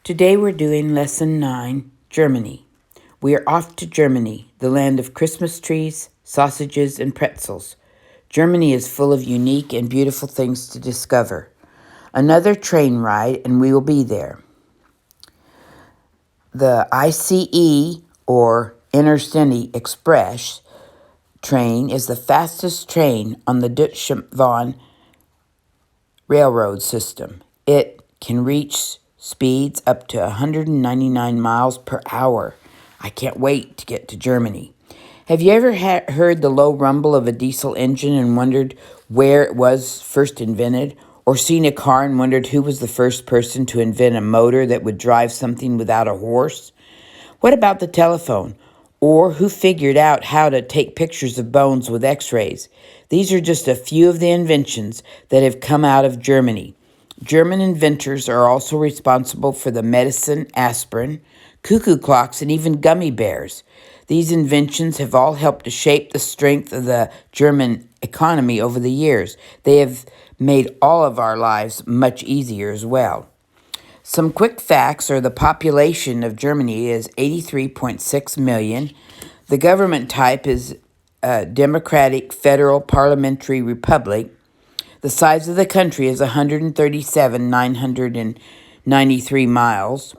Today we're doing Lesson 9, Germany. We are off to Germany, the land of Christmas trees, sausages, and pretzels. Germany is full of unique and beautiful things to discover. Another train ride, and we will be there. The ICE, or Intercity Express, train is the fastest train on the Deutsche Bahn railroad system. It can reach speeds up to 199 miles per hour. I can't wait to get to Germany. Have you ever heard the low rumble of a diesel engine and wondered where it was first invented? Or seen a car and wondered who was the first person to invent a motor that would drive something without a horse? What about the telephone? Or who figured out how to take pictures of bones with x-rays? These are just a few of the inventions that have come out of Germany. German inventors are also responsible for the medicine aspirin, cuckoo clocks, and even gummy bears. These inventions have all helped to shape the strength of the German economy over the years. They have made all of our lives much easier as well. Some quick facts are the population of Germany is 83.6 million. The government type is a democratic federal parliamentary republic. The size of the country is 137,993 miles.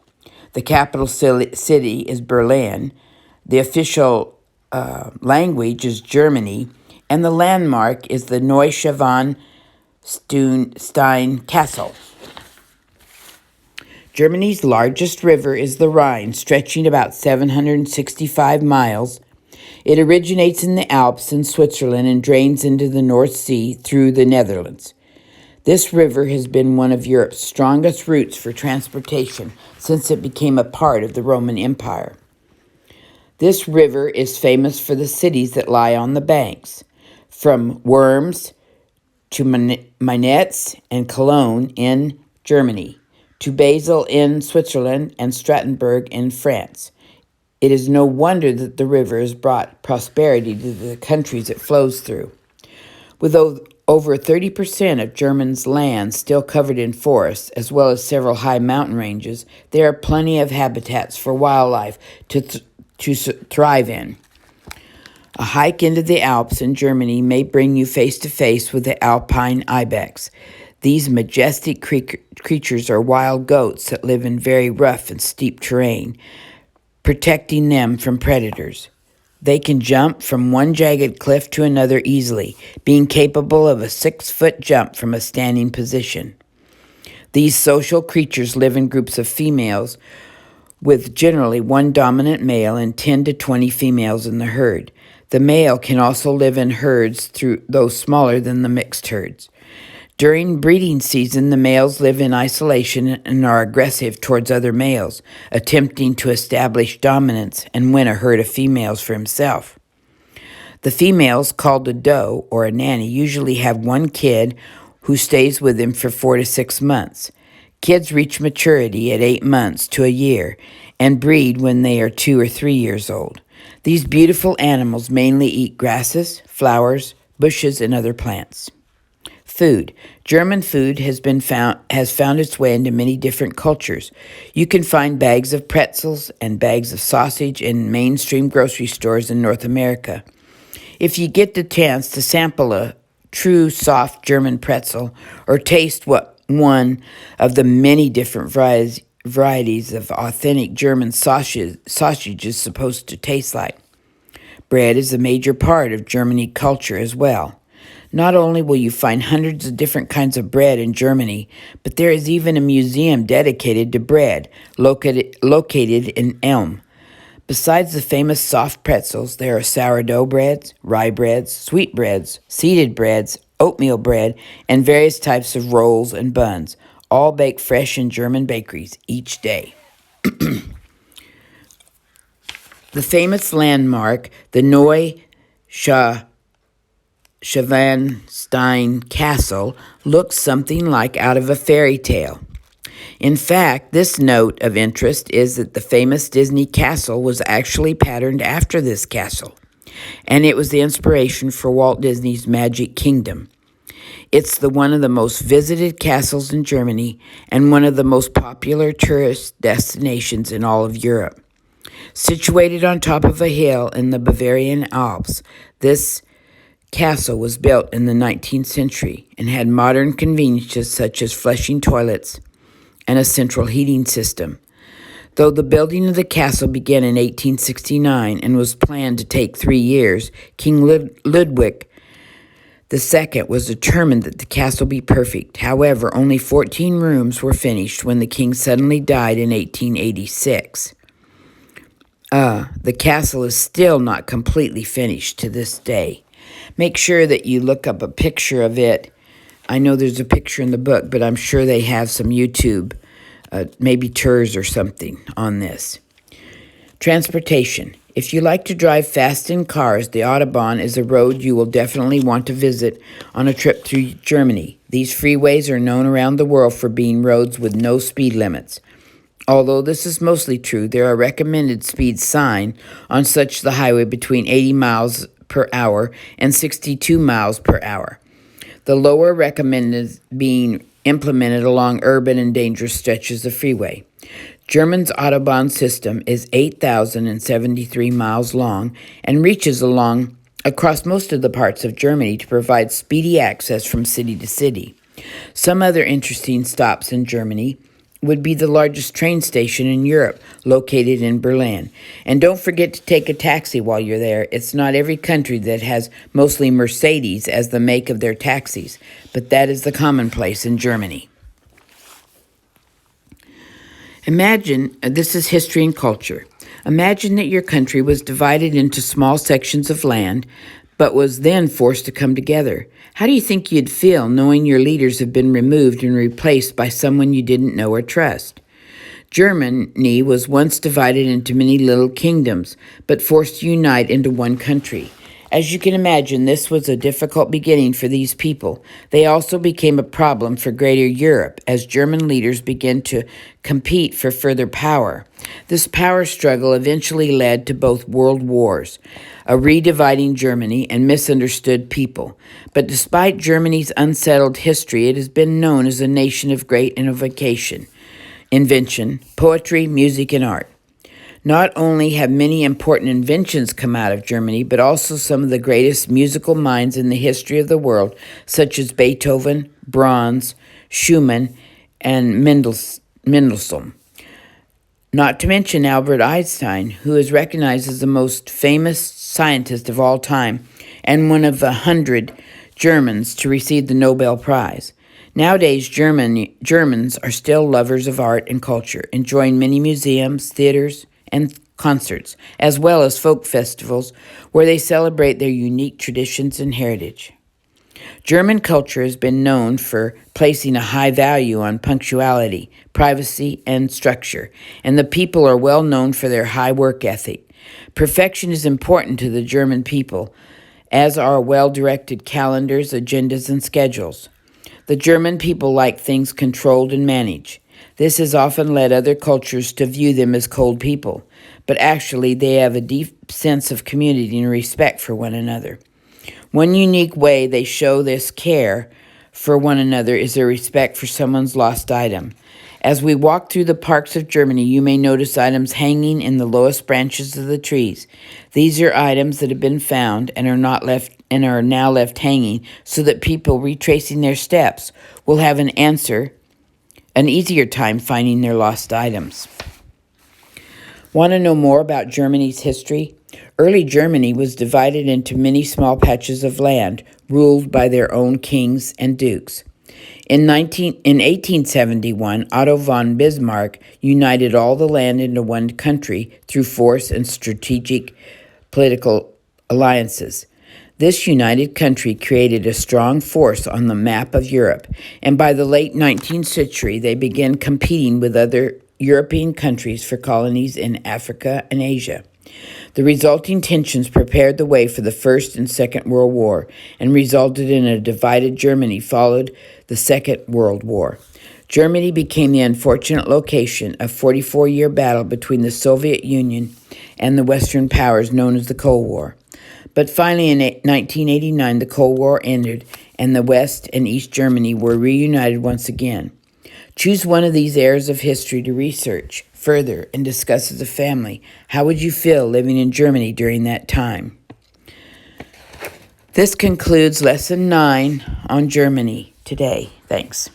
The capital city is Berlin. The official language is Germany. And the landmark is the Neuschwanstein Castle. Germany's largest river is the Rhine, stretching about 765 miles. It originates in the Alps in Switzerland and drains into the North Sea through the Netherlands. This river has been one of Europe's strongest routes for transportation since it became a part of the Roman Empire. This river is famous for the cities that lie on the banks, from Worms to Mainz and Cologne in Germany, to Basel in Switzerland and Strasbourg in France. It is no wonder that the river has brought prosperity to the countries it flows through. With over 30% of Germany's land still covered in forests, as well as several high mountain ranges, there are plenty of habitats for wildlife to thrive in. A hike into the Alps in Germany may bring you face to face with the alpine ibex. These majestic creatures are wild goats that live in very rough and steep terrain, protecting them from predators. They can jump from one jagged cliff to another easily, being capable of a 6-foot jump from a standing position. These social creatures live in groups of females, with generally one dominant male and 10 to 20 females in the herd. The male can also live in herds, though smaller than the mixed herds. During breeding season, the males live in isolation and are aggressive towards other males, attempting to establish dominance and win a herd of females for himself. The females, called a doe or a nanny, usually have one kid who stays with them for 4 to 6 months. Kids reach maturity at 8 months to a year and breed when they are 2 or 3 years old. These beautiful animals mainly eat grasses, flowers, bushes, and other plants. Food. German food has found its way into many different cultures. You can find bags of pretzels and bags of sausage in mainstream grocery stores in North America. If you get the chance to sample a true soft German pretzel or taste what one of the many different varieties of authentic German sausage is supposed to taste like. Bread is a major part of German culture as well. Not only will you find hundreds of different kinds of bread in Germany, but there is even a museum dedicated to bread, located in Ulm. Besides the famous soft pretzels, there are sourdough breads, rye breads, sweet breads, seeded breads, oatmeal bread, and various types of rolls and buns, all baked fresh in German bakeries each day. The famous landmark, the Neuschwanstein Castle, looks something like out of a fairy tale. In fact, this note of interest is that the famous Disney castle was actually patterned after this castle, and it was the inspiration for Walt Disney's Magic Kingdom. It's one of the most visited castles in Germany and one of the most popular tourist destinations in all of Europe. Situated on top of a hill in the Bavarian Alps, this castle was built in the 19th century and had modern conveniences such as flushing toilets and a central heating system. Though the building of the castle began in 1869 and was planned to take 3 years, King Ludwig II was determined that the castle be perfect. However, only 14 rooms were finished when the king suddenly died in 1886. The castle is still not completely finished to this day. Make sure that you look up a picture of it. I know there's a picture in the book, but I'm sure they have some YouTube, maybe tours or something on this. Transportation. If you like to drive fast in cars, the Autobahn is a road you will definitely want to visit on a trip through Germany. These freeways are known around the world for being roads with no speed limits. Although this is mostly true, there are recommended speed signs on such the highway between 80 miles per hour and 62 miles per hour. The lower recommended being implemented along urban and dangerous stretches of freeway. Germany's Autobahn system is 8,073 miles long and reaches across most of the parts of Germany to provide speedy access from city to city. Some other interesting stops in Germany would be the largest train station in Europe, located in Berlin. And don't forget to take a taxi while you're there. It's not every country that has mostly Mercedes as the make of their taxis, but that is the commonplace in Germany. Imagine, this is history and culture. Imagine that your country was divided into small sections of land, but was then forced to come together. How do you think you'd feel knowing your leaders have been removed and replaced by someone you didn't know or trust? Germany was once divided into many little kingdoms, but forced to unite into one country. As you can imagine, this was a difficult beginning for these people. They also became a problem for Greater Europe as German leaders began to compete for further power. This power struggle eventually led to both world wars, a redividing Germany and misunderstood people. But despite Germany's unsettled history, it has been known as a nation of great innovation, poetry, music, and art. Not only have many important inventions come out of Germany, but also some of the greatest musical minds in the history of the world, such as Beethoven, Brahms, Schumann, and Mendelssohn. Not to mention Albert Einstein, who is recognized as the most famous scientist of all time and one of 100 Germans to receive the Nobel Prize. Nowadays, Germans are still lovers of art and culture, enjoying many museums, theaters, and concerts, as well as folk festivals where they celebrate their unique traditions and heritage. German culture has been known for placing a high value on punctuality, privacy, and structure, and the people are well known for their high work ethic. Perfection is important to the German people, as are well-directed calendars, agendas, and schedules. The German people like things controlled and managed. This has often led other cultures to view them as cold people, but actually they have a deep sense of community and respect for one another. One unique way they show this care for one another is their respect for someone's lost item. As we walk through the parks of Germany, you may notice items hanging in the lowest branches of the trees. These are items that have been found and are now left hanging so that people retracing their steps will have an easier time finding their lost items. Want to know more about Germany's history? Early Germany was divided into many small patches of land ruled by their own kings and dukes. In 1871, Otto von Bismarck united all the land into one country through force and strategic political alliances. This united country created a strong force on the map of Europe, and by the late 19th century, they began competing with other European countries for colonies in Africa and Asia. The resulting tensions prepared the way for the First and Second World War and resulted in a divided Germany followed the Second World War. Germany became the unfortunate location of a 44-year battle between the Soviet Union and the Western powers known as the Cold War. But finally in 1989, the Cold War ended and the West and East Germany were reunited once again. Choose one of these eras of history to research further and discuss as a family. How would you feel living in Germany during that time? This concludes Lesson 9 on Germany today. Thanks.